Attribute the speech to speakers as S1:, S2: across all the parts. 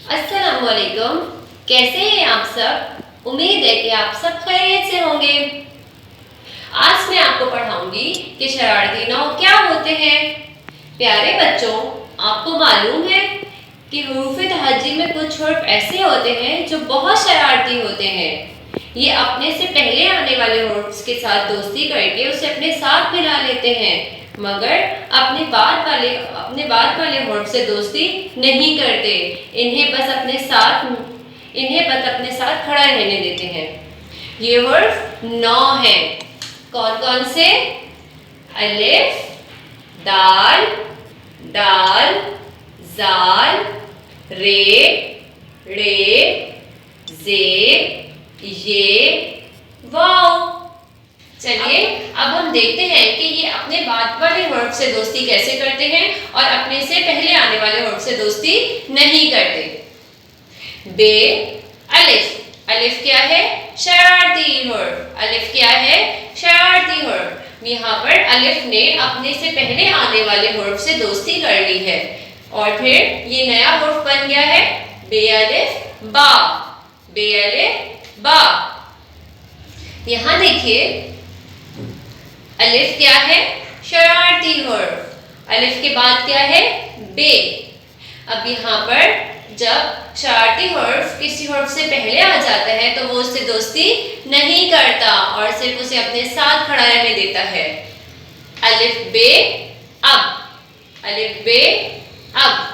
S1: अस्सलाम वालेकुम। कैसे हैं आप सब? उम्मीद है कि आप सब खैरियत से होंगे। आज मैं आपको पढ़ाऊंगी कि शरारती नौ क्या होते हैं। प्यारे बच्चों, आपको मालूम है कि हुरूफ़े तहज्जी में कुछ हर्फ ऐसे होते हैं जो बहुत शरारती होते हैं। ये अपने से पहले आने वाले हर्फ के साथ दोस्ती करके उसे अपने साथ मिला लेते हैं, मगर अपने बाद वाले हर्फ से दोस्ती नहीं करते। इन्हें बस अपने साथ खड़ा रहने देते हैं। ये हर्फ 9 हैं। कौन कौन से? अलिफ, दाल, दाल, जाल, रे, रे, ज़ेर, ये, वाव। चलिए अब हम देखते हैं कि ये अपने बाद वाले हर्फ से दोस्ती कैसे करते हैं और अपने से पहले आने वाले हर्फ से दोस्ती नहीं करते। बे, अलिफ। अलिफ क्या है? शरारती हर्फ। अलिफ क्या है? शरारती हर्फ। यहाँ पर अलिफ ने अपने से पहले आने वाले हर्फ से दोस्ती कर ली है और फिर ये नया हर्फ बन गया है बे अलिफ बा। बे अलिफ बा। यहाँ देखिए, अलिफ क्या है? शरारती हर्फ। अलिफ के बाद क्या है? बे। अब यहाँ पर जब शरारती हर्फ किसी हर्फ से पहले आ जाता है तो वो उससे दोस्ती नहीं करता और सिर्फ उसे अपने साथ खड़ा रहने देता है। अलिफ बे अब। अलिफ बे अब।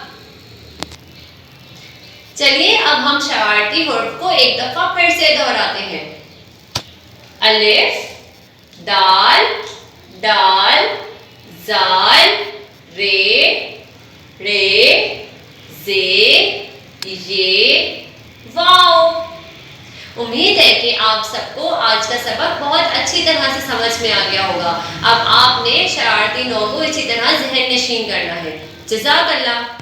S1: चलिए अब हम शरारती हर्फ को एक दफा फिर से दोहराते हैं। अलिफ, दाल, दाल, जाल, रे, रे, ज़ेर, ये, वाव। उम्मीद है कि आप सबको आज का सबक बहुत अच्छी तरह से समझ में आ गया होगा। अब आपने शरारती नौ को इसी तरह ज़हन नशीन करना है। जज़ाकल्लाह।